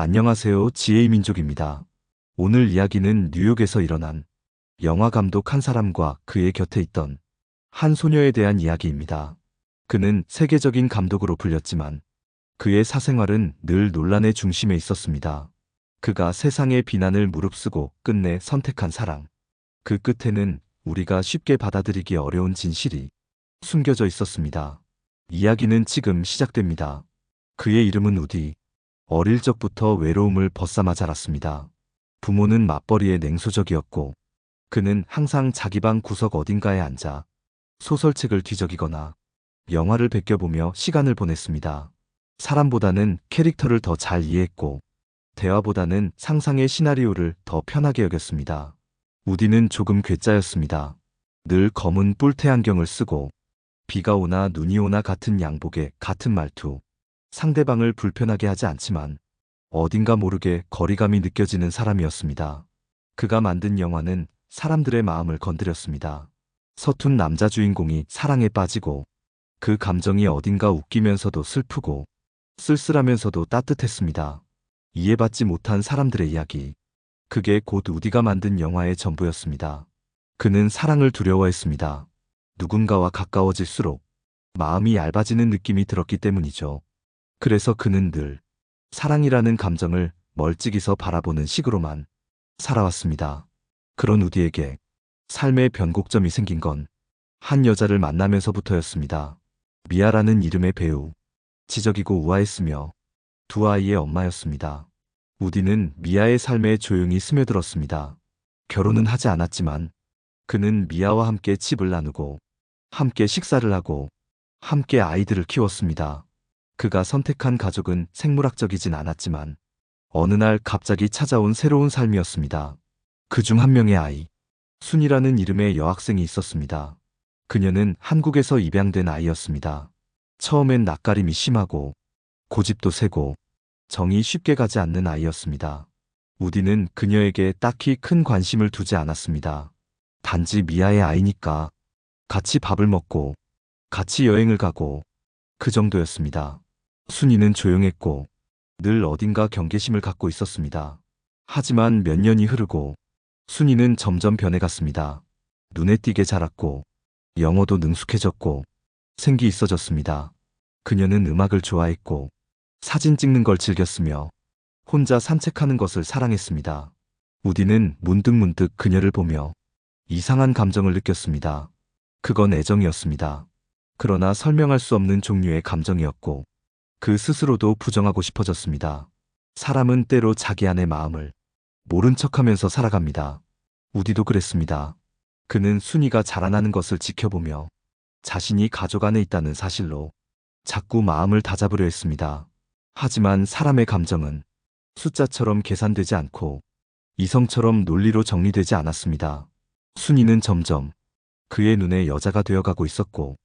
안녕하세요. 지혜의 민족입니다. 오늘 이야기는 뉴욕에서 일어난 영화 감독 한 사람과 그의 곁에 있던 한 소녀에 대한 이야기입니다. 그는 세계적인 감독으로 불렸지만 그의 사생활은 늘 논란의 중심에 있었습니다. 그가 세상의 비난을 무릅쓰고 끝내 선택한 사랑. 그 끝에는 우리가 쉽게 받아들이기 어려운 진실이 숨겨져 있었습니다. 이야기는 지금 시작됩니다. 그의 이름은 우디. 어릴 적부터 외로움을 벗삼아 자랐습니다. 부모는 맞벌이에 냉소적이었고 그는 항상 자기 방 구석 어딘가에 앉아 소설책을 뒤적이거나 영화를 베껴보며 시간을 보냈습니다. 사람보다는 캐릭터를 더 잘 이해했고 대화보다는 상상의 시나리오를 더 편하게 여겼습니다. 우디는 조금 괴짜였습니다. 늘 검은 뿔테 안경을 쓰고 비가 오나 눈이 오나 같은 양복에 같은 말투. 상대방을 불편하게 하지 않지만 어딘가 모르게 거리감이 느껴지는 사람이었습니다. 그가 만든 영화는 사람들의 마음을 건드렸습니다. 서툰 남자 주인공이 사랑에 빠지고 그 감정이 어딘가 웃기면서도 슬프고 쓸쓸하면서도 따뜻했습니다. 이해받지 못한 사람들의 이야기. 그게 곧 우디가 만든 영화의 전부였습니다. 그는 사랑을 두려워했습니다. 누군가와 가까워질수록 마음이 얇아지는 느낌이 들었기 때문이죠. 그래서 그는 늘 사랑이라는 감정을 멀찍이서 바라보는 식으로만 살아왔습니다. 그런 우디에게 삶의 변곡점이 생긴 건 한 여자를 만나면서부터였습니다. 미아라는 이름의 배우. 지적이고 우아했으며 두 아이의 엄마였습니다. 우디는 미아의 삶에 조용히 스며들었습니다. 결혼은 하지 않았지만 그는 미아와 함께 집을 나누고 함께 식사를 하고 함께 아이들을 키웠습니다. 그가 선택한 가족은 생물학적이진 않았지만 어느 날 갑자기 찾아온 새로운 삶이었습니다. 그중 한 명의 아이, 순이라는 이름의 여학생이 있었습니다. 그녀는 한국에서 입양된 아이였습니다. 처음엔 낯가림이 심하고 고집도 세고 정이 쉽게 가지 않는 아이였습니다. 우디는 그녀에게 딱히 큰 관심을 두지 않았습니다. 단지 미아의 아이니까 같이 밥을 먹고 같이 여행을 가고 그 정도였습니다. 순이는 조용했고 늘 어딘가 경계심을 갖고 있었습니다. 하지만 몇 년이 흐르고 순이는 점점 변해갔습니다. 눈에 띄게 자랐고 영어도 능숙해졌고 생기 있어졌습니다. 그녀는 음악을 좋아했고 사진 찍는 걸 즐겼으며 혼자 산책하는 것을 사랑했습니다. 우디는 문득문득 그녀를 보며 이상한 감정을 느꼈습니다. 그건 애정이었습니다. 그러나 설명할 수 없는 종류의 감정이었고 그 스스로도 부정하고 싶어졌습니다. 사람은 때로 자기 안의 마음을 모른 척하면서 살아갑니다. 우디도 그랬습니다. 그는 순이가 자라나는 것을 지켜보며 자신이 가족 안에 있다는 사실로 자꾸 마음을 다잡으려 했습니다. 하지만 사람의 감정은 숫자처럼 계산되지 않고 이성처럼 논리로 정리되지 않았습니다. 순이는 점점 그의 눈에 여자가 되어가고 있었고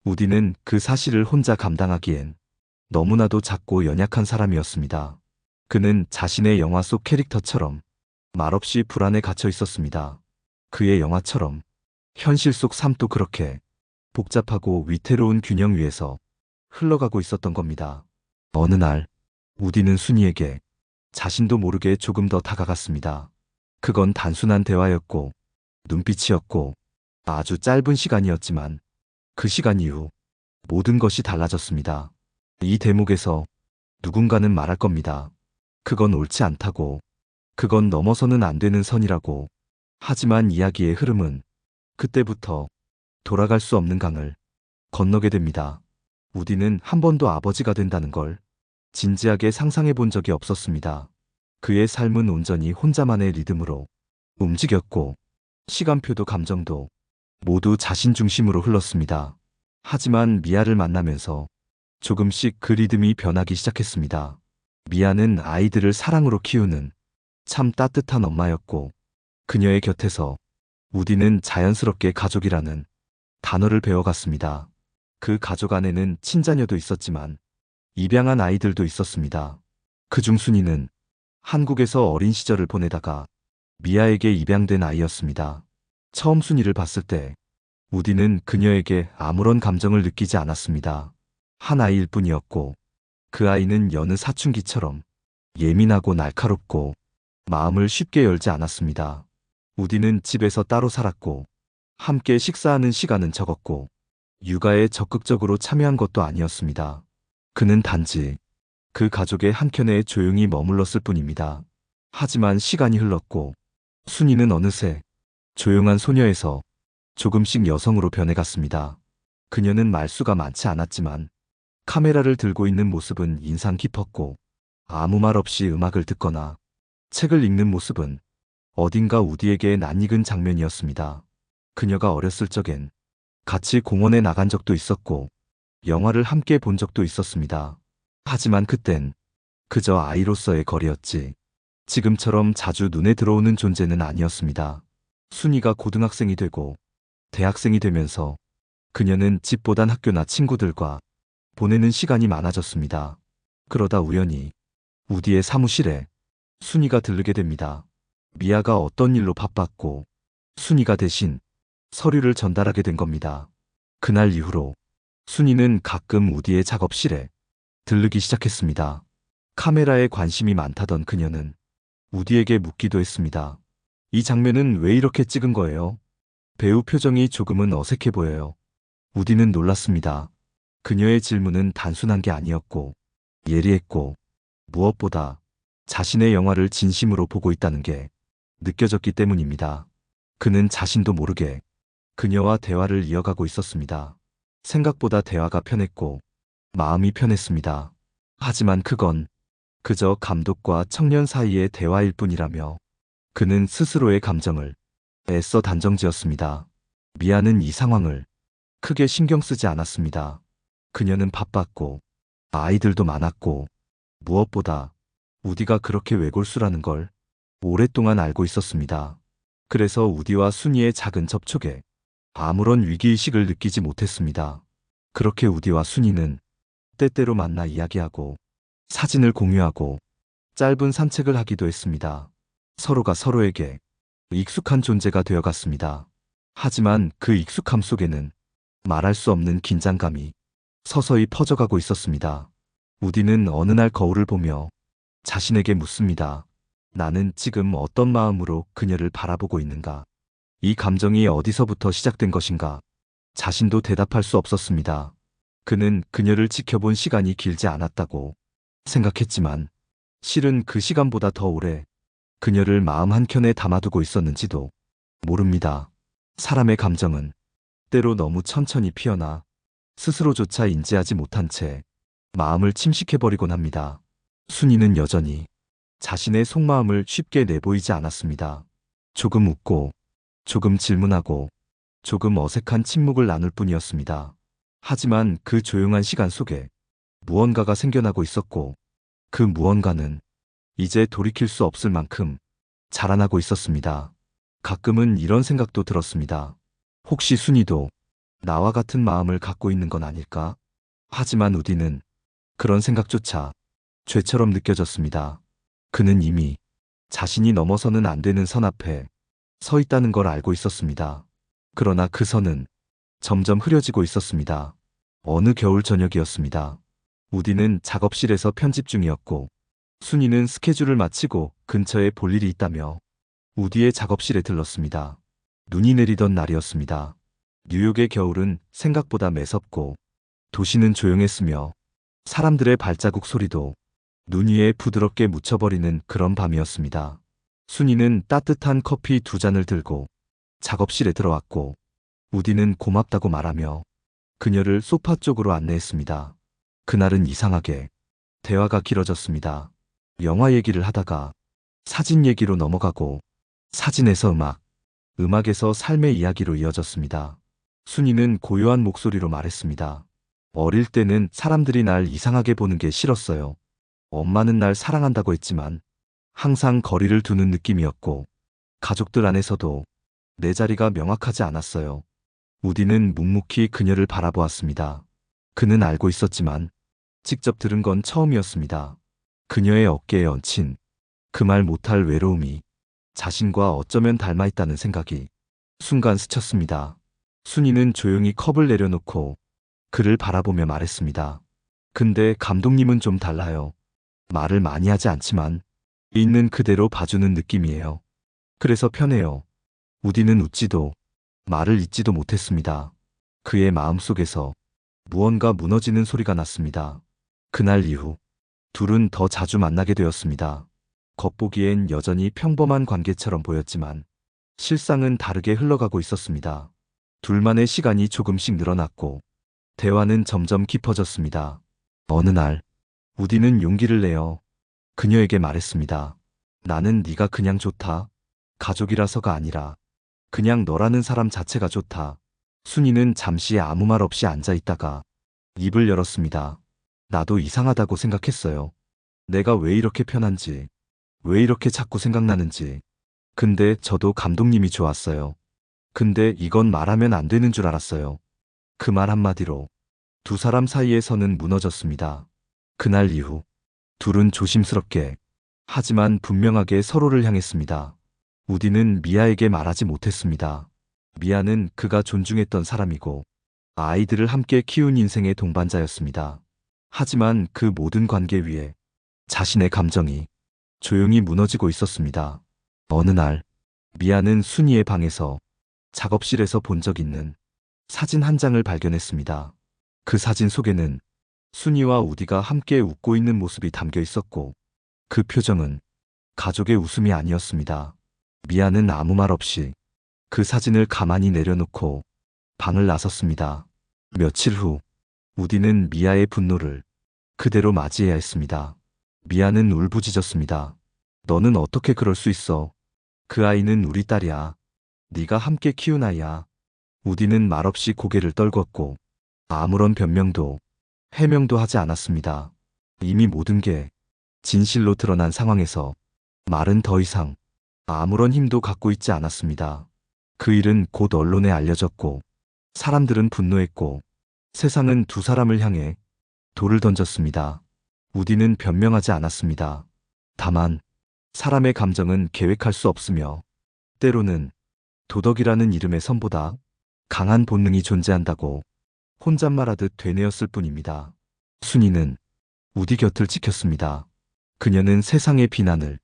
우디는 그 사실을 혼자 감당하기엔 너무나도 작고 연약한 사람이었습니다. 그는 자신의 영화 속 캐릭터처럼 말없이 불안에 갇혀 있었습니다. 그의 영화처럼 현실 속 삶도 그렇게 복잡하고 위태로운 균형 위에서 흘러가고 있었던 겁니다. 어느 날 우디는 순이에게 자신도 모르게 조금 더 다가갔습니다. 그건 단순한 대화였고 눈빛이었고 아주 짧은 시간이었지만 그 시간 이후 모든 것이 달라졌습니다. 이 대목에서 누군가는 말할 겁니다. 그건 옳지 않다고, 그건 넘어서는 안 되는 선이라고. 하지만 이야기의 흐름은 그때부터 돌아갈 수 없는 강을 건너게 됩니다. 우디는 한 번도 아버지가 된다는 걸 진지하게 상상해 본 적이 없었습니다. 그의 삶은 온전히 혼자만의 리듬으로 움직였고 시간표도 감정도 모두 자신 중심으로 흘렀습니다. 하지만 미아를 만나면서 조금씩 그 리듬이 변하기 시작했습니다. 미아는 아이들을 사랑으로 키우는 참 따뜻한 엄마였고 그녀의 곁에서 우디는 자연스럽게 가족이라는 단어를 배워갔습니다. 그 가족 안에는 친자녀도 있었지만 입양한 아이들도 있었습니다. 그중 순이는 한국에서 어린 시절을 보내다가 미아에게 입양된 아이였습니다. 처음 순이를 봤을 때 우디는 그녀에게 아무런 감정을 느끼지 않았습니다. 한 아이일 뿐이었고 그 아이는 여느 사춘기처럼 예민하고 날카롭고 마음을 쉽게 열지 않았습니다. 우디는 집에서 따로 살았고 함께 식사하는 시간은 적었고 육아에 적극적으로 참여한 것도 아니었습니다. 그는 단지 그 가족의 한켠에 조용히 머물렀을 뿐입니다. 하지만 시간이 흘렀고 순이는 어느새 조용한 소녀에서 조금씩 여성으로 변해갔습니다. 그녀는 말수가 많지 않았지만 카메라를 들고 있는 모습은 인상 깊었고 아무 말 없이 음악을 듣거나 책을 읽는 모습은 어딘가 우디에게 낯익은 장면이었습니다. 그녀가 어렸을 적엔 같이 공원에 나간 적도 있었고 영화를 함께 본 적도 있었습니다. 하지만 그땐 그저 아이로서의 거리였지 지금처럼 자주 눈에 들어오는 존재는 아니었습니다. 순이가 고등학생이 되고 대학생이 되면서 그녀는 집보단 학교나 친구들과 보내는 시간이 많아졌습니다. 그러다 우연히 우디의 사무실에 순이가 들르게 됩니다. 미아가 어떤 일로 바빴고 순이가 대신 서류를 전달하게 된 겁니다. 그날 이후로 순이는 가끔 우디의 작업실에 들르기 시작했습니다. 카메라에 관심이 많다던 그녀는 우디에게 묻기도 했습니다. 이 장면은 왜 이렇게 찍은 거예요? 배우 표정이 조금은 어색해 보여요. 우디는 놀랐습니다. 그녀의 질문은 단순한 게 아니었고 예리했고 무엇보다 자신의 영화를 진심으로 보고 있다는 게 느껴졌기 때문입니다. 그는 자신도 모르게 그녀와 대화를 이어가고 있었습니다. 생각보다 대화가 편했고 마음이 편했습니다. 하지만 그건 그저 감독과 청년 사이의 대화일 뿐이라며 그는 스스로의 감정을 애써 단정지었습니다. 미아는 이 상황을 크게 신경 쓰지 않았습니다. 그녀는 바빴고 아이들도 많았고 무엇보다 우디가 그렇게 외골수라는 걸 오랫동안 알고 있었습니다. 그래서 우디와 순이의 작은 접촉에 아무런 위기의식을 느끼지 못했습니다. 그렇게 우디와 순이는 때때로 만나 이야기하고 사진을 공유하고 짧은 산책을 하기도 했습니다. 서로가 서로에게 익숙한 존재가 되어갔습니다. 하지만 그 익숙함 속에는 말할 수 없는 긴장감이 서서히 퍼져가고 있었습니다. 우디는 어느 날 거울을 보며 자신에게 묻습니다. 나는 지금 어떤 마음으로 그녀를 바라보고 있는가? 이 감정이 어디서부터 시작된 것인가? 자신도 대답할 수 없었습니다. 그는 그녀를 지켜본 시간이 길지 않았다고 생각했지만 실은 그 시간보다 더 오래 그녀를 마음 한켠에 담아두고 있었는지도 모릅니다. 사람의 감정은 때로 너무 천천히 피어나 스스로조차 인지하지 못한 채 마음을 침식해버리곤 합니다. 순이는 여전히 자신의 속마음을 쉽게 내보이지 않았습니다. 조금 웃고 조금 질문하고 조금 어색한 침묵을 나눌 뿐이었습니다. 하지만 그 조용한 시간 속에 무언가가 생겨나고 있었고 그 무언가는 이제 돌이킬 수 없을 만큼 자라나고 있었습니다. 가끔은 이런 생각도 들었습니다. 혹시 순이도 나와 같은 마음을 갖고 있는 건 아닐까? 하지만 우디는 그런 생각조차 죄처럼 느껴졌습니다. 그는 이미 자신이 넘어서는 안 되는 선 앞에 서 있다는 걸 알고 있었습니다. 그러나 그 선은 점점 흐려지고 있었습니다. 어느 겨울 저녁이었습니다. 우디는 작업실에서 편집 중이었고 순이는 스케줄을 마치고 근처에 볼 일이 있다며 우디의 작업실에 들렀습니다. 눈이 내리던 날이었습니다. 뉴욕의 겨울은 생각보다 매섭고 도시는 조용했으며 사람들의 발자국 소리도 눈 위에 부드럽게 묻혀버리는 그런 밤이었습니다. 순이는 따뜻한 커피 2잔을 들고 작업실에 들어왔고 우디는 고맙다고 말하며 그녀를 소파 쪽으로 안내했습니다. 그날은 이상하게 대화가 길어졌습니다. 영화 얘기를 하다가 사진 얘기로 넘어가고 사진에서 음악, 음악에서 삶의 이야기로 이어졌습니다. 순이는 고요한 목소리로 말했습니다. 어릴 때는 사람들이 날 이상하게 보는 게 싫었어요. 엄마는 날 사랑한다고 했지만 항상 거리를 두는 느낌이었고 가족들 안에서도 내 자리가 명확하지 않았어요. 우디는 묵묵히 그녀를 바라보았습니다. 그는 알고 있었지만 직접 들은 건 처음이었습니다. 그녀의 어깨에 얹힌 그 말 못할 외로움이 자신과 어쩌면 닮아있다는 생각이 순간 스쳤습니다. 순이는 조용히 컵을 내려놓고 그를 바라보며 말했습니다. 근데 감독님은 좀 달라요. 말을 많이 하지 않지만 있는 그대로 봐주는 느낌이에요. 그래서 편해요. 우디는 웃지도 말을 잇지도 못했습니다. 그의 마음속에서 무언가 무너지는 소리가 났습니다. 그날 이후 둘은 더 자주 만나게 되었습니다. 겉보기엔 여전히 평범한 관계처럼 보였지만 실상은 다르게 흘러가고 있었습니다. 둘만의 시간이 조금씩 늘어났고 대화는 점점 깊어졌습니다. 어느 날 우디는 용기를 내어 그녀에게 말했습니다. 나는 네가 그냥 좋다. 가족이라서가 아니라 그냥 너라는 사람 자체가 좋다. 순이는 잠시 아무 말 없이 앉아 있다가 입을 열었습니다. 나도 이상하다고 생각했어요. 내가 왜 이렇게 편한지, 왜 이렇게 자꾸 생각나는지. 근데 저도 감독님이 좋았어요. 근데 이건 말하면 안 되는 줄 알았어요. 그 말 한마디로 두 사람 사이의 선은 무너졌습니다. 그날 이후 둘은 조심스럽게 하지만 분명하게 서로를 향했습니다. 우디는 미아에게 말하지 못했습니다. 미아는 그가 존중했던 사람이고 아이들을 함께 키운 인생의 동반자였습니다. 하지만 그 모든 관계 위에 자신의 감정이 조용히 무너지고 있었습니다. 어느 날 미아는 순이의 방에서 작업실에서 본 적 있는 사진 한 장을 발견했습니다. 그 사진 속에는 순이와 우디가 함께 웃고 있는 모습이 담겨 있었고 그 표정은 가족의 웃음이 아니었습니다. 미아는 아무 말 없이 그 사진을 가만히 내려놓고 방을 나섰습니다. 며칠 후 우디는 미아의 분노를 그대로 맞이해야 했습니다. 미아는 울부짖었습니다. 너는 어떻게 그럴 수 있어? 그 아이는 우리 딸이야. 네가 함께 키운 아이야. 우디는 말없이 고개를 떨궜고 아무런 변명도 해명도 하지 않았습니다. 이미 모든 게 진실로 드러난 상황에서 말은 더 이상 아무런 힘도 갖고 있지 않았습니다. 그 일은 곧 언론에 알려졌고 사람들은 분노했고 세상은 두 사람을 향해 돌을 던졌습니다. 우디는 변명하지 않았습니다. 다만 사람의 감정은 계획할 수 없으며 때로는 도덕이라는 이름의 선보다 강한 본능이 존재한다고 혼잣말하듯 되뇌었을 뿐입니다. 순이는 우디 곁을 지켰습니다. 그녀는 세상의 비난을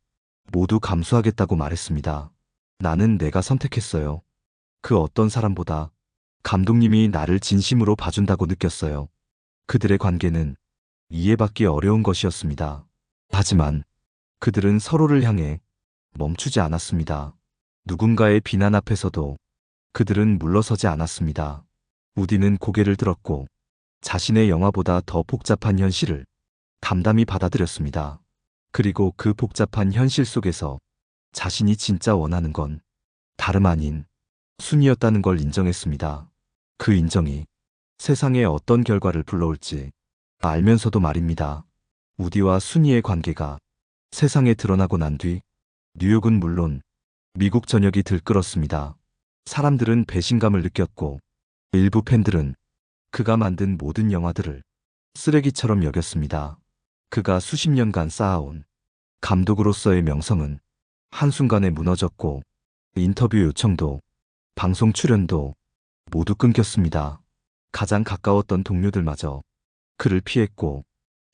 모두 감수하겠다고 말했습니다. 나는 내가 선택했어요. 그 어떤 사람보다 감독님이 나를 진심으로 봐준다고 느꼈어요. 그들의 관계는 이해받기 어려운 것이었습니다. 하지만 그들은 서로를 향해 멈추지 않았습니다. 누군가의 비난 앞에서도 그들은 물러서지 않았습니다. 우디는 고개를 들었고 자신의 영화보다 더 복잡한 현실을 담담히 받아들였습니다. 그리고 그 복잡한 현실 속에서 자신이 진짜 원하는 건 다름 아닌 순이었다는 걸 인정했습니다. 그 인정이 세상에 어떤 결과를 불러올지 알면서도 말입니다. 우디와 순이의 관계가 세상에 드러나고 난 뒤 뉴욕은 물론 미국 전역이 들끓었습니다. 사람들은 배신감을 느꼈고 일부 팬들은 그가 만든 모든 영화들을 쓰레기처럼 여겼습니다. 그가 수십 년간 쌓아온 감독으로서의 명성은 한순간에 무너졌고 인터뷰 요청도 방송 출연도 모두 끊겼습니다. 가장 가까웠던 동료들마저 그를 피했고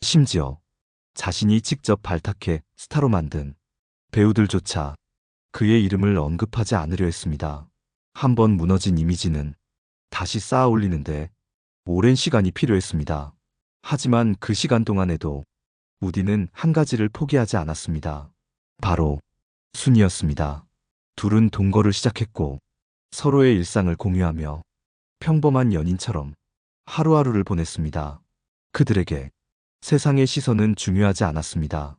심지어 자신이 직접 발탁해 스타로 만든 배우들조차 그의 이름을 언급하지 않으려 했습니다. 한번 무너진 이미지는 다시 쌓아 올리는데 오랜 시간이 필요했습니다. 하지만 그 시간 동안에도 우디는 한 가지를 포기하지 않았습니다. 바로 순이었습니다. 둘은 동거를 시작했고 서로의 일상을 공유하며 평범한 연인처럼 하루하루를 보냈습니다. 그들에게 세상의 시선은 중요하지 않았습니다.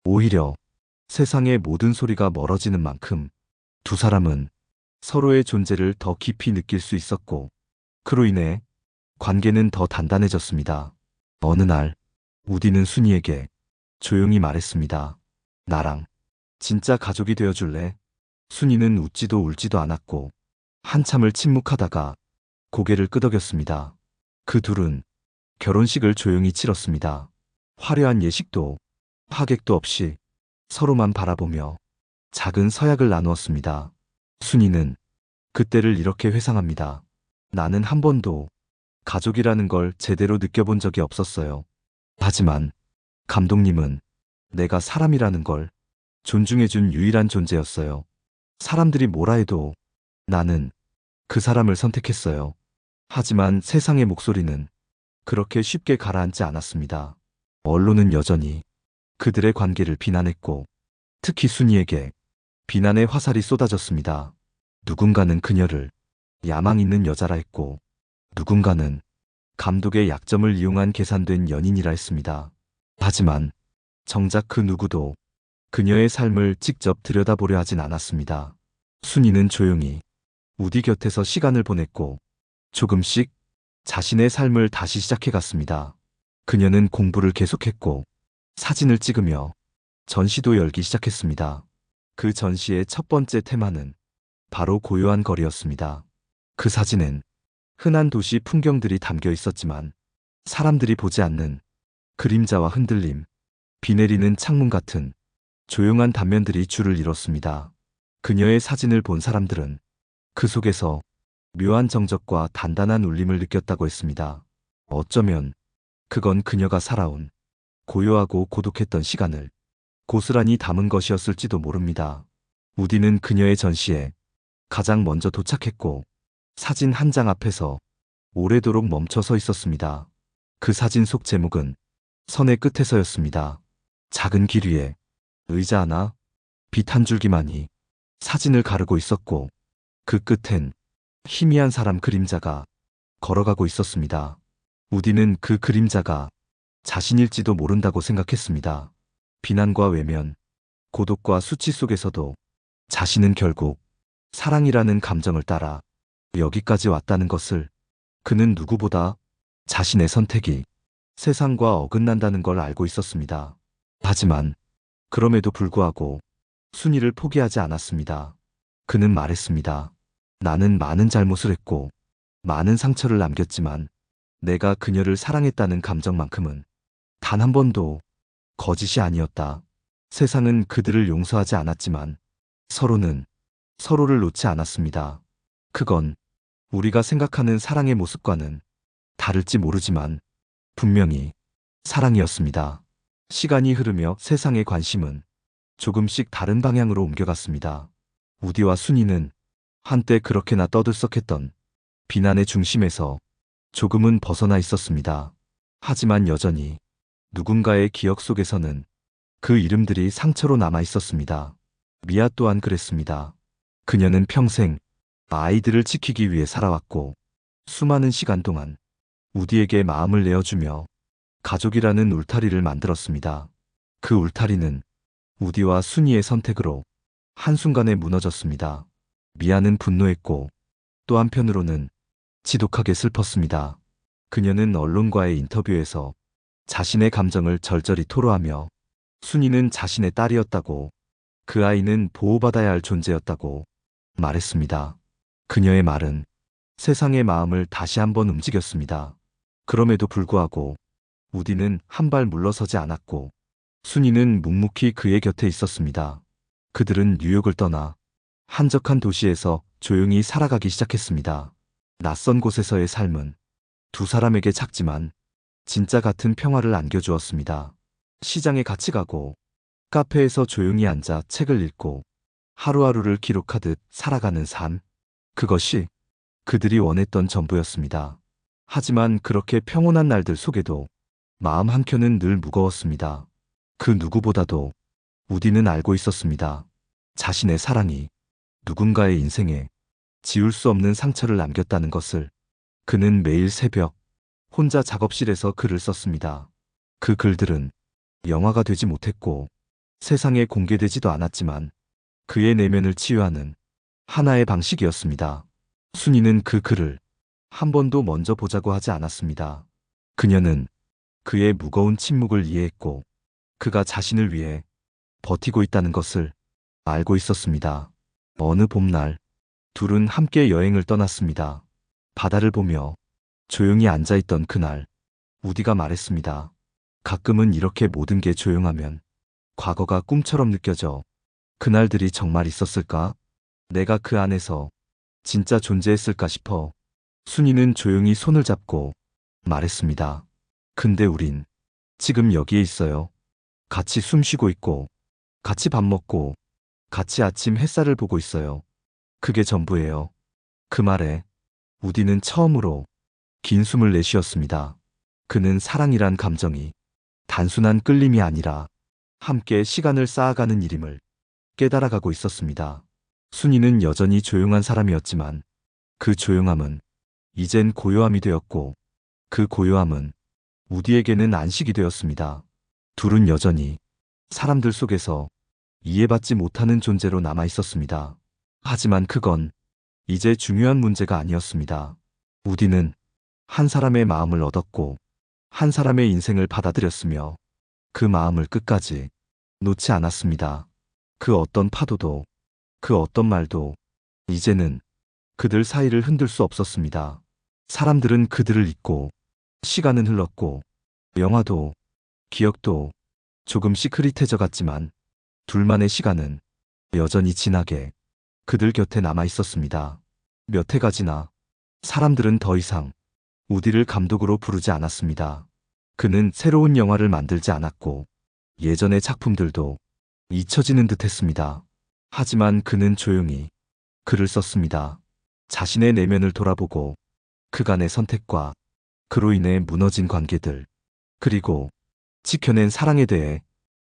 오히려 세상의 모든 소리가 멀어지는 만큼 두 사람은 서로의 존재를 더 깊이 느낄 수 있었고 그로 인해 관계는 더 단단해졌습니다. 어느 날 우디는 순이에게 조용히 말했습니다. 나랑 진짜 가족이 되어줄래? 순이는 웃지도 울지도 않았고 한참을 침묵하다가 고개를 끄덕였습니다. 그 둘은 결혼식을 조용히 치렀습니다. 화려한 예식도 하객도 없이 서로만 바라보며 작은 서약을 나누었습니다. 순이는 그때를 이렇게 회상합니다. 나는 한 번도 가족이라는 걸 제대로 느껴본 적이 없었어요. 하지만 감독님은 내가 사람이라는 걸 존중해준 유일한 존재였어요. 사람들이 뭐라 해도 나는 그 사람을 선택했어요. 하지만 세상의 목소리는 그렇게 쉽게 가라앉지 않았습니다. 언론은 여전히 그들의 관계를 비난했고, 특히 순이에게 비난의 화살이 쏟아졌습니다. 누군가는 그녀를 야망 있는 여자라 했고, 누군가는 감독의 약점을 이용한 계산된 연인이라 했습니다. 하지만 정작 그 누구도 그녀의 삶을 직접 들여다보려 하진 않았습니다. 순이는 조용히 우디 곁에서 시간을 보냈고, 조금씩 자신의 삶을 다시 시작해갔습니다. 그녀는 공부를 계속했고, 사진을 찍으며 전시도 열기 시작했습니다. 그 전시의 첫 번째 테마는 바로 고요한 거리였습니다. 그 사진엔 흔한 도시 풍경들이 담겨 있었지만, 사람들이 보지 않는 그림자와 흔들림, 비 내리는 창문 같은 조용한 단면들이 줄을 이뤘습니다. 그녀의 사진을 본 사람들은 그 속에서 묘한 정적과 단단한 울림을 느꼈다고 했습니다. 어쩌면 그건 그녀가 살아온 고요하고 고독했던 시간을 고스란히 담은 것이었을지도 모릅니다. 우디는 그녀의 전시에 가장 먼저 도착했고, 사진 한 장 앞에서 오래도록 멈춰 서 있었습니다. 그 사진 속 제목은 선의 끝에서였습니다. 작은 길 위에 의자 하나, 빛 한 줄기만이 사진을 가르고 있었고, 그 끝엔 희미한 사람 그림자가 걸어가고 있었습니다. 우디는 그 그림자가 자신일지도 모른다고 생각했습니다. 비난과 외면, 고독과 수치 속에서도 자신은 결국 사랑이라는 감정을 따라 여기까지 왔다는 것을, 그는 누구보다 자신의 선택이 세상과 어긋난다는 걸 알고 있었습니다. 하지만 그럼에도 불구하고 순이를 포기하지 않았습니다. 그는 말했습니다. 나는 많은 잘못을 했고 많은 상처를 남겼지만, 내가 그녀를 사랑했다는 감정만큼은 단 한 번도 거짓이 아니었다. 세상은 그들을 용서하지 않았지만 서로는 서로를 놓지 않았습니다. 그건 우리가 생각하는 사랑의 모습과는 다를지 모르지만 분명히 사랑이었습니다. 시간이 흐르며 세상의 관심은 조금씩 다른 방향으로 옮겨갔습니다. 우디와 순이는 한때 그렇게나 떠들썩했던 비난의 중심에서 조금은 벗어나 있었습니다. 하지만 여전히 누군가의 기억 속에서는 그 이름들이 상처로 남아 있었습니다. 미아 또한 그랬습니다. 그녀는 평생 아이들을 지키기 위해 살아왔고, 수많은 시간 동안 우디에게 마음을 내어주며 가족이라는 울타리를 만들었습니다. 그 울타리는 우디와 순이의 선택으로 한순간에 무너졌습니다. 미아는 분노했고, 또 한편으로는 지독하게 슬펐습니다. 그녀는 언론과의 인터뷰에서 자신의 감정을 절절히 토로하며, 순이는 자신의 딸이었다고, 그 아이는 보호받아야 할 존재였다고 말했습니다. 그녀의 말은 세상의 마음을 다시 한번 움직였습니다. 그럼에도 불구하고 우디는 한 발 물러서지 않았고, 순이는 묵묵히 그의 곁에 있었습니다. 그들은 뉴욕을 떠나 한적한 도시에서 조용히 살아가기 시작했습니다. 낯선 곳에서의 삶은 두 사람에게 작지만 진짜 같은 평화를 안겨주었습니다. 시장에 같이 가고, 카페에서 조용히 앉아 책을 읽고, 하루하루를 기록하듯 살아가는 삶. 그것이 그들이 원했던 전부였습니다. 하지만 그렇게 평온한 날들 속에도 마음 한켠은 늘 무거웠습니다. 그 누구보다도 우디는 알고 있었습니다. 자신의 사랑이 누군가의 인생에 지울 수 없는 상처를 남겼다는 것을. 그는 매일 새벽 혼자 작업실에서 글을 썼습니다. 그 글들은 영화가 되지 못했고 세상에 공개되지도 않았지만 그의 내면을 치유하는 하나의 방식이었습니다. 순이는 그 글을 한 번도 먼저 보자고 하지 않았습니다. 그녀는 그의 무거운 침묵을 이해했고, 그가 자신을 위해 버티고 있다는 것을 알고 있었습니다. 어느 봄날, 둘은 함께 여행을 떠났습니다. 바다를 보며 조용히 앉아있던 그날, 우디가 말했습니다. 가끔은 이렇게 모든 게 조용하면 과거가 꿈처럼 느껴져. 그날들이 정말 있었을까? 내가 그 안에서 진짜 존재했을까 싶어. 순이는 조용히 손을 잡고 말했습니다. 근데 우린 지금 여기에 있어요. 같이 숨 쉬고 있고, 같이 밥 먹고, 같이 아침 햇살을 보고 있어요. 그게 전부예요. 그 말에 우디는 처음으로 긴 숨을 내쉬었습니다. 그는 사랑이란 감정이 단순한 끌림이 아니라 함께 시간을 쌓아가는 일임을 깨달아가고 있었습니다. 순이는 여전히 조용한 사람이었지만 그 조용함은 이젠 고요함이 되었고 그 고요함은 우디에게는 안식이 되었습니다. 둘은 여전히 사람들 속에서 이해받지 못하는 존재로 남아 있었습니다. 하지만 그건 이제 중요한 문제가 아니었습니다. 우디는 한 사람의 마음을 얻었고 한 사람의 인생을 받아들였으며 그 마음을 끝까지 놓지 않았습니다. 그 어떤 파도도 그 어떤 말도 이제는 그들 사이를 흔들 수 없었습니다. 사람들은 그들을 잊고 시간은 흘렀고 영화도 기억도 조금씩 흐릿해져 갔지만 둘만의 시간은 여전히 진하게 그들 곁에 남아 있었습니다. 몇 해가 지나 사람들은 더 이상 우디를 감독으로 부르지 않았습니다. 그는 새로운 영화를 만들지 않았고 예전의 작품들도 잊혀지는 듯 했습니다. 하지만 그는 조용히 글을 썼습니다. 자신의 내면을 돌아보고 그간의 선택과 그로 인해 무너진 관계들, 그리고 지켜낸 사랑에 대해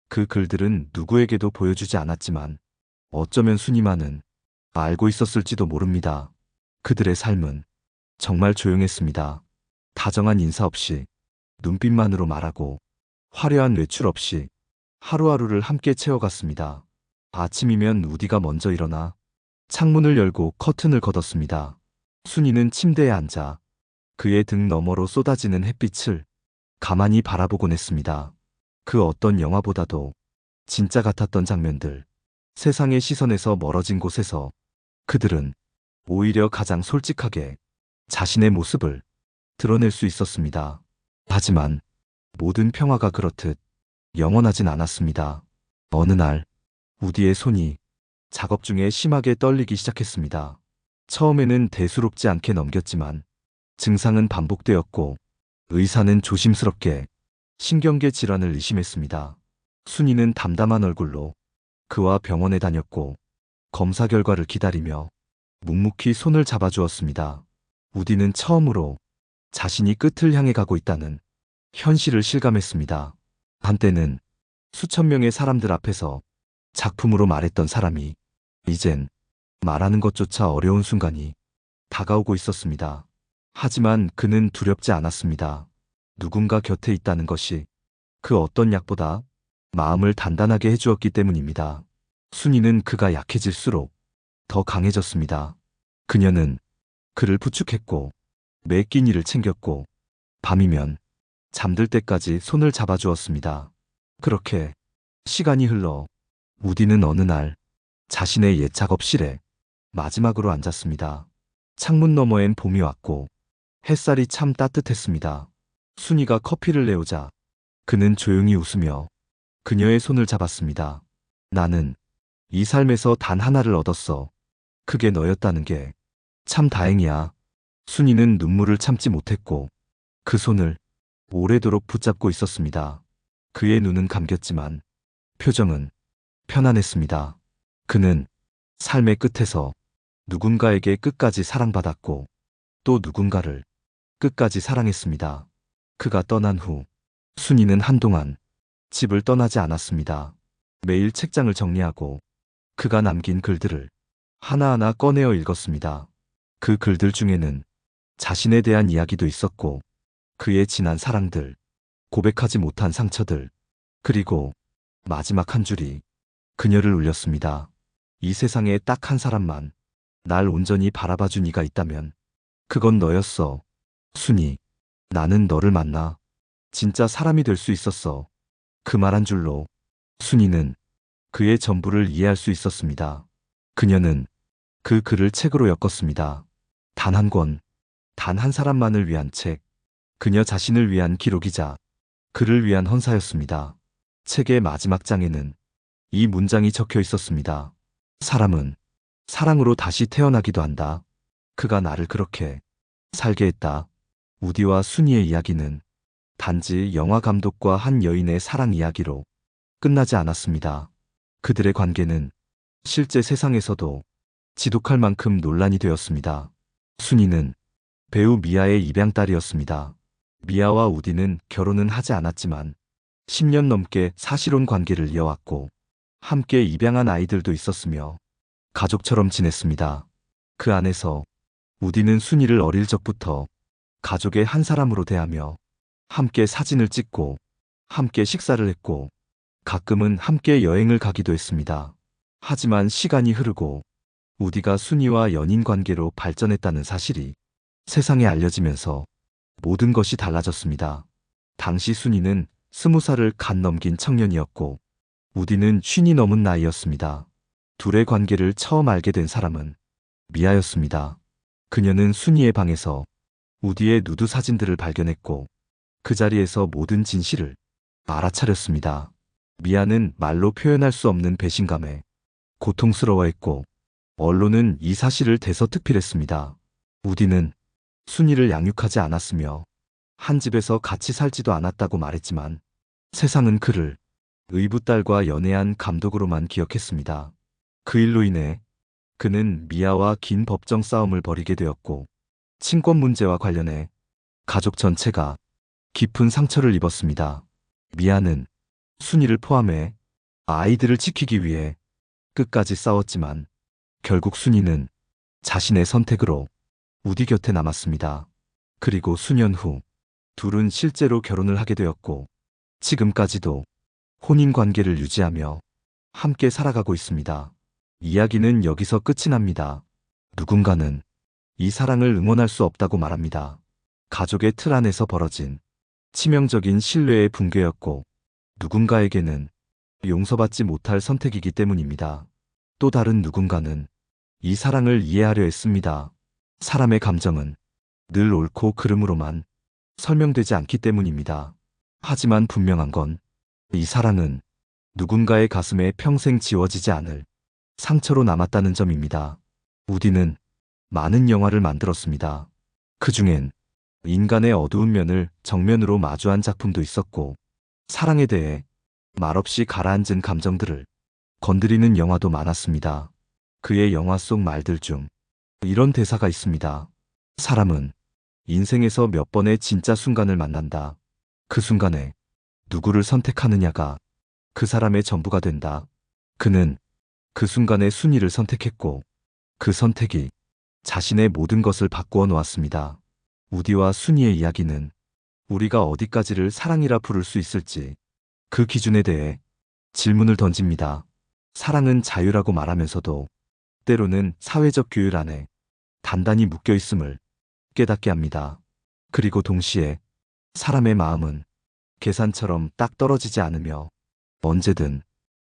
그 글들은 누구에게도 보여주지 않았지만 어쩌면 순이만은 알고 있었을지도 모릅니다. 그들의 삶은 정말 조용했습니다. 다정한 인사 없이 눈빛만으로 말하고 화려한 외출 없이 하루하루를 함께 채워갔습니다. 아침이면 우디가 먼저 일어나 창문을 열고 커튼을 걷었습니다. 순이는 침대에 앉아 그의 등 너머로 쏟아지는 햇빛을 가만히 바라보곤 했습니다. 그 어떤 영화보다도 진짜 같았던 장면들, 세상의 시선에서 멀어진 곳에서 그들은 오히려 가장 솔직하게 자신의 모습을 드러낼 수 있었습니다. 하지만 모든 평화가 그렇듯 영원하진 않았습니다. 어느 날 우디의 손이 작업 중에 심하게 떨리기 시작했습니다. 처음에는 대수롭지 않게 넘겼지만 증상은 반복되었고 의사는 조심스럽게 신경계 질환을 의심했습니다. 순이는 담담한 얼굴로 그와 병원에 다녔고 검사 결과를 기다리며 묵묵히 손을 잡아주었습니다. 우디는 처음으로 자신이 끝을 향해 가고 있다는 현실을 실감했습니다. 한때는 수천 명의 사람들 앞에서 작품으로 말했던 사람이 이젠 말하는 것조차 어려운 순간이 다가오고 있었습니다. 하지만 그는 두렵지 않았습니다. 누군가 곁에 있다는 것이 그 어떤 약보다 마음을 단단하게 해주었기 때문입니다. 순이는 그가 약해질수록 더 강해졌습니다. 그녀는 그를 부축했고 매 끼니를 챙겼고 밤이면 잠들 때까지 손을 잡아주었습니다. 그렇게 시간이 흘러 우디는 어느 날 자신의 옛 작업실에 마지막으로 앉았습니다. 창문 너머엔 봄이 왔고 햇살이 참 따뜻했습니다. 순이가 커피를 내오자 그는 조용히 웃으며 그녀의 손을 잡았습니다. 나는 이 삶에서 단 하나를 얻었어. 그게 너였다는 게 참 다행이야. 순이는 눈물을 참지 못했고 그 손을 오래도록 붙잡고 있었습니다. 그의 눈은 감겼지만 표정은 편안했습니다. 그는 삶의 끝에서 누군가에게 끝까지 사랑받았고 또 누군가를 끝까지 사랑했습니다. 그가 떠난 후 순이는 한동안 집을 떠나지 않았습니다. 매일 책장을 정리하고 그가 남긴 글들을 하나하나 꺼내어 읽었습니다. 그 글들 중에는 자신에 대한 이야기도 있었고 그의 지난 사랑들, 고백하지 못한 상처들, 그리고 마지막 한 줄이 그녀를 울렸습니다. 이 세상에 딱 한 사람만 날 온전히 바라봐준 이가 있다면 그건 너였어. 순이, 나는 너를 만나 진짜 사람이 될 수 있었어. 그 말 한 줄로 순이는 그의 전부를 이해할 수 있었습니다. 그녀는 그 글을 책으로 엮었습니다. 단 한 권, 단 한 사람만을 위한 책, 그녀 자신을 위한 기록이자 그를 위한 헌사였습니다. 책의 마지막 장에는 이 문장이 적혀 있었습니다. 사람은 사랑으로 다시 태어나기도 한다. 그가 나를 그렇게 살게 했다. 우디와 순이의 이야기는 단지 영화 감독과 한 여인의 사랑 이야기로 끝나지 않았습니다. 그들의 관계는 실제 세상에서도 지독할 만큼 논란이 되었습니다. 순이는 배우 미아의 입양딸이었습니다. 미아와 우디는 결혼은 하지 않았지만 10년 넘게 사실혼 관계를 이어왔고 함께 입양한 아이들도 있었으며 가족처럼 지냈습니다. 그 안에서 우디는 순이를 어릴 적부터 가족의 한 사람으로 대하며 함께 사진을 찍고 함께 식사를 했고 가끔은 함께 여행을 가기도 했습니다. 하지만 시간이 흐르고 우디가 순이와 연인 관계로 발전했다는 사실이 세상에 알려지면서 모든 것이 달라졌습니다. 당시 순이는 20살을 갓 넘긴 청년이었고 우디는 50이 넘은 나이였습니다. 둘의 관계를 처음 알게 된 사람은 미아였습니다. 그녀는 순이의 방에서 우디의 누드 사진들을 발견했고 그 자리에서 모든 진실을 알아차렸습니다. 미아는 말로 표현할 수 없는 배신감에 고통스러워했고 언론은 이 사실을 대서특필했습니다. 우디는 순이를 양육하지 않았으며 한 집에서 같이 살지도 않았다고 말했지만 세상은 그를 의붓딸과 연애한 감독으로만 기억했습니다. 그 일로 인해 그는 미아와 긴 법정 싸움을 벌이게 되었고 친권 문제와 관련해 가족 전체가 깊은 상처를 입었습니다. 미아는 순이를 포함해 아이들을 지키기 위해 끝까지 싸웠지만 결국 순이는 자신의 선택으로 우디 곁에 남았습니다. 그리고 수년 후 둘은 실제로 결혼을 하게 되었고 지금까지도 혼인 관계를 유지하며 함께 살아가고 있습니다. 이야기는 여기서 끝이 납니다. 누군가는 이 사랑을 응원할 수 없다고 말합니다. 가족의 틀 안에서 벌어진 치명적인 신뢰의 붕괴였고 누군가에게는 용서받지 못할 선택이기 때문입니다. 또 다른 누군가는 이 사랑을 이해하려 했습니다. 사람의 감정은 늘 옳고 그름으로만 설명되지 않기 때문입니다. 하지만 분명한 건 이 사랑은 누군가의 가슴에 평생 지워지지 않을 상처로 남았다는 점입니다. 우디는 많은 영화를 만들었습니다. 그 중엔 인간의 어두운 면을 정면으로 마주한 작품도 있었고 사랑에 대해 말없이 가라앉은 감정들을 건드리는 영화도 많았습니다. 그의 영화 속 말들 중 이런 대사가 있습니다. 사람은 인생에서 몇 번의 진짜 순간을 만난다. 그 순간에 누구를 선택하느냐가 그 사람의 전부가 된다. 그는 그 순간에 순이를 선택했고 그 선택이 자신의 모든 것을 바꾸어 놓았습니다. 우디와 순이의 이야기는 우리가 어디까지를 사랑이라 부를 수 있을지 그 기준에 대해 질문을 던집니다. 사랑은 자유라고 말하면서도 때로는 사회적 규율 안에 단단히 묶여 있음을 깨닫게 합니다. 그리고 동시에 사람의 마음은 계산처럼 딱 떨어지지 않으며 언제든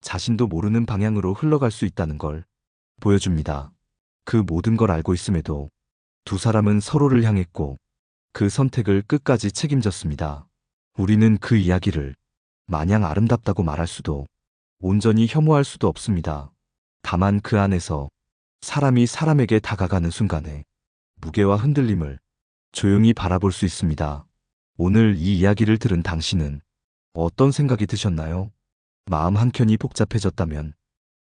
자신도 모르는 방향으로 흘러갈 수 있다는 걸 보여줍니다. 그 모든 걸 알고 있음에도 두 사람은 서로를 향했고 그 선택을 끝까지 책임졌습니다. 우리는 그 이야기를 마냥 아름답다고 말할 수도 온전히 혐오할 수도 없습니다. 다만 그 안에서 사람이 사람에게 다가가는 순간에 무게와 흔들림을 조용히 바라볼 수 있습니다. 오늘 이 이야기를 들은 당신은 어떤 생각이 드셨나요? 마음 한켠이 복잡해졌다면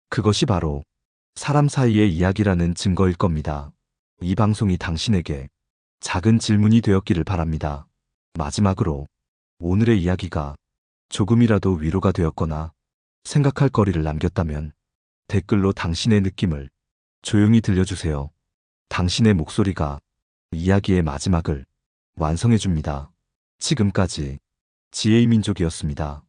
그것이 바로 사람 사이의 이야기라는 증거일 겁니다. 이 방송이 당신에게 작은 질문이 되었기를 바랍니다. 마지막으로 오늘의 이야기가 조금이라도 위로가 되었거나 생각할 거리를 남겼다면 댓글로 당신의 느낌을 조용히 들려주세요. 당신의 목소리가 이야기의 마지막을 완성해줍니다. 지금까지 지혜의 민족이었습니다.